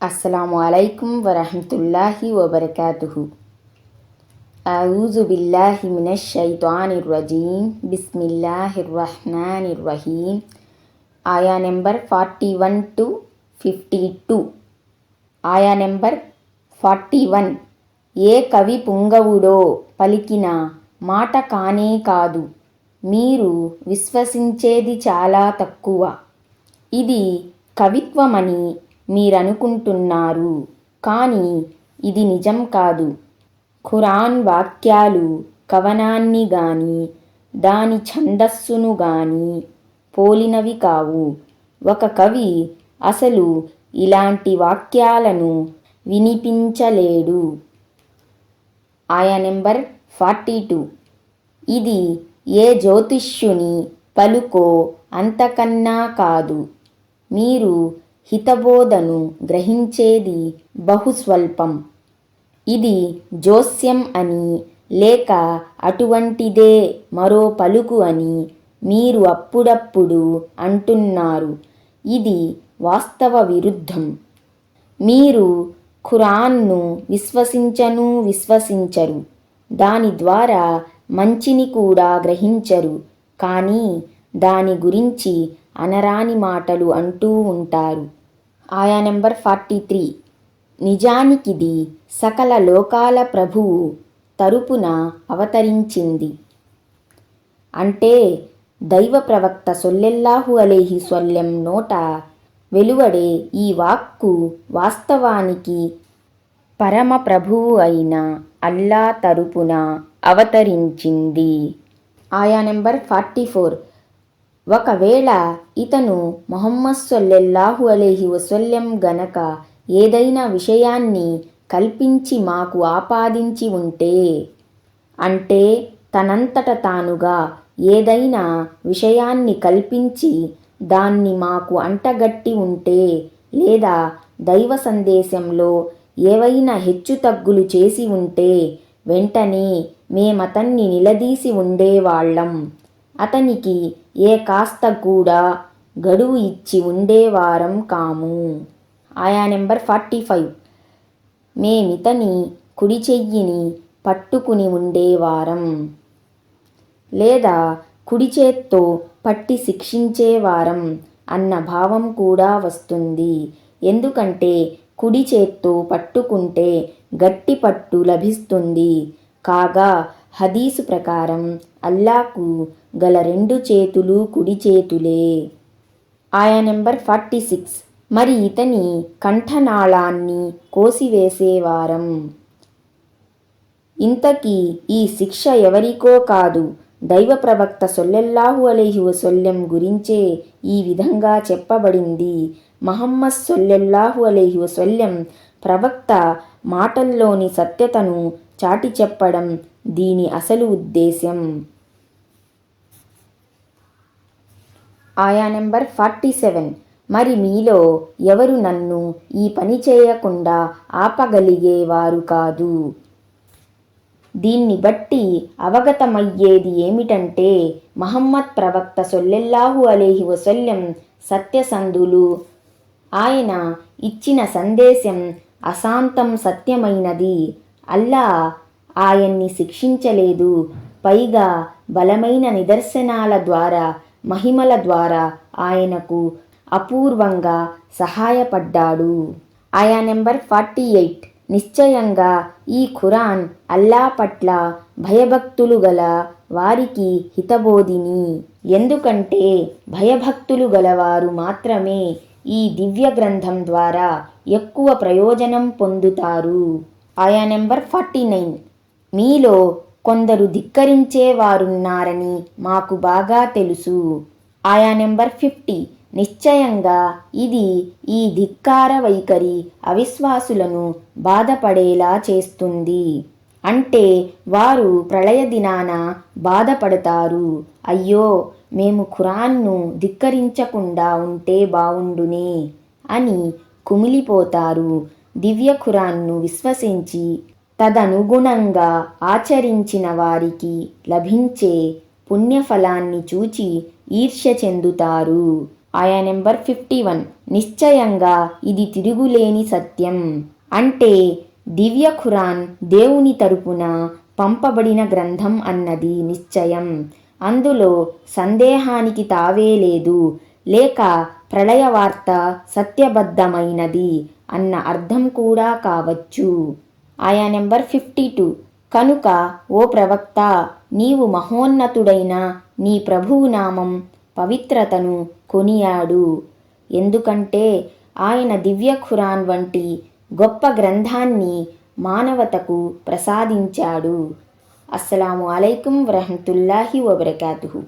అస్సలాము అలైకుం వరహ్మతుల్లాహి వబరకాతుహు. అఊజు బిల్లాహి మినష్ షైతానిర్ రజీం. బిస్మిల్లాహిర్ రహ్మానిర్ రహీం. ఆయా number 41 to 52. ఆయా నెంబర్ 41. ఏ కవి పుంగవుడో పలికిన మాట కానే కాదు, మీరు విశ్వసించేది చాలా తక్కువ. ఇది కవిత్వమని మీరనుకుంటున్నారు, కానీ ఇది నిజం కాదు. ఖురాన్ వాక్యాలు కవనాన్ని గాని దాని ఛందస్సును గాని పోలినవి కావు. ఒక కవి అసలు ఇలాంటి వాక్యాలను వినిపించలేడు. ఆయా నెంబర్ 42. ఇది ఏ జ్యోతిష్యుని పలుకో అంతకన్నా కాదు. మీరు హితబోధను గ్రహించేది బహుస్వల్పం. ఇది జోస్యం అని లేక అటువంటిదే మరో పలుకు అని మీరు అప్పుడప్పుడు అంటున్నారు. ఇది వాస్తవ విరుద్ధం. మీరు ఖురాన్ను విశ్వసించరు, దాని ద్వారా మంచిని కూడా గ్రహించరు, కానీ దాని గురించి అనరాని మాటలు అంటూ ఉంటారు. ఆయా నెంబర్ 43. నిజానికిది సకల లోకాల ప్రభువు తరపున అవతరించింది. అంటే దైవ ప్రవక్త సొల్లెల్లాహు అలైహి వసల్లం నోట వెలువడే ఈ వాక్కు వాస్తవానికి పరమ ప్రభువు అయిన అల్లా తరపున అవతరించింది. ఆయా నెంబర్ 44. ఒకవేళ ఇతను ముహమ్మద్ సొల్లెల్లాహు అలైహి వసల్లం గనక ఏదైనా విషయాన్ని కల్పించి మాకు ఆపాదించి ఉంటే, అంటే తనంతట తానుగా ఏదైనా విషయాన్ని కల్పించి దాన్ని మాకు అంటగట్టి ఉంటే, లేదా దైవ సందేశంలో ఏవైనా హెచ్చుతగ్గులు చేసి ఉంటే, వెంటనే మేమతన్ని నిలదీసి ఉండేవాళ్లం. అతనికి ఏ కాస్త కూడా గడువు ఇచ్చి ఉండేవారం కాము. ఆయా నెంబర్ 45. మేమితని కుడి చెయ్యిని పట్టుకుని ఉండేవారం, లేదా కుడి చేత్తో పట్టి శిక్షించేవారం అన్న భావం కూడా వస్తుంది. ఎందుకంటే కుడి చేత్తో పట్టుకుంటే గట్టి పట్టు లభిస్తుంది. కాగా హదీసు ప్రకారం అల్లాకు గల 2 చేతులు కుడి చేతులే. ఆయా నెంబర్ 46. మరి ఇతని కంఠనాళాన్ని కోసివేసేవారం. ఇంతకీ ఈ శిక్ష ఎవరికో కాదు, దైవ ప్రవక్త సొల్లెల్లాహు అలైహి వసల్లం గురించే ఈ విధంగా చెప్పబడింది. ముహమ్మద్ సొల్లెల్లాహు అలైహి వసల్లం ప్రవక్త మాటల్లోని సత్యతను చాటి చెప్పడం దీని అసలు ఉద్దేశం. ఆయా నెంబర్ 47. మరి మీలో ఎవరు నన్ను ఈ పని చేయకుండా ఆపగలిగేవారు కాదు. దీన్ని బట్టి అవగతమయ్యేది ఏమిటంటే ముహమ్మద్ ప్రవక్త సొల్లెల్లాహు అలైహి వసల్లం సత్యసంధులు. ఆయన ఇచ్చిన సందేశం అశాంతం సత్యమైనది. అల్లా ఆయన్ని శిక్షించలేదు, పైగా బలమైన నిదర్శనాల ద్వారా మహిమల ద్వారా ఆయనకు అపూర్వంగా సహాయపడ్డాడు. ఆయా నెంబర్ 48. నిశ్చయంగా ఈ ఖురాన్ అల్లా పట్ల భయభక్తులు గల వారికి హితబోధిని. ఎందుకంటే భయభక్తులు గలవారు మాత్రమే ఈ దివ్య గ్రంథం ద్వారా ఎక్కువ ప్రయోజనం పొందుతారు. ఆయా నెంబర్ 49. మీలో కొందరు ధిక్కరించేవారున్నారని మాకు బాగా తెలుసు. ఆయా నెంబర్ 50. నిశ్చయంగా ఇది ఈ ధిక్కార వైఖరి అవిశ్వాసులను బాధపడేలా చేస్తుంది. అంటే వారు ప్రళయ దినాన బాధపడతారు. అయ్యో, మేము ఖురాన్ను ధిక్కరించకుండా ఉంటే బావుండునే అని కుమిలిపోతారు. దివ్య ఖురాన్ను విశ్వసించి తదనుగుణంగా ఆచరించిన వారికి లభించే పుణ్యఫలాన్ని చూచి ఈర్ష్య చెందుతారు. ఆయా నెంబర్ 51. నిశ్చయంగా ఇది తిరుగులేని సత్యం. అంటే దివ్య ఖురాన్ దేవుని తరపున పంపబడిన గ్రంథం అన్నది నిశ్చయం. అందులో సందేహానికి తావే లేదు. లేక ప్రళయ వార్త సత్యబద్ధమైనది అన్న అర్థం కూడా కావచ్చు. ఆయా నెంబర్ 52. కనుక ఓ ప్రవక్త, నీవు మహోన్నతుడైన నీ ప్రభువు నామం పవిత్రతను కొనియాడు. ఎందుకంటే ఆయన దివ్య ఖురాన్ వంటి గొప్ప గ్రంథాన్ని మానవతకు ప్రసాదించాడు. అస్సలాము అలైకుం వరహ్మతుల్లాహి వబరకాతుహు.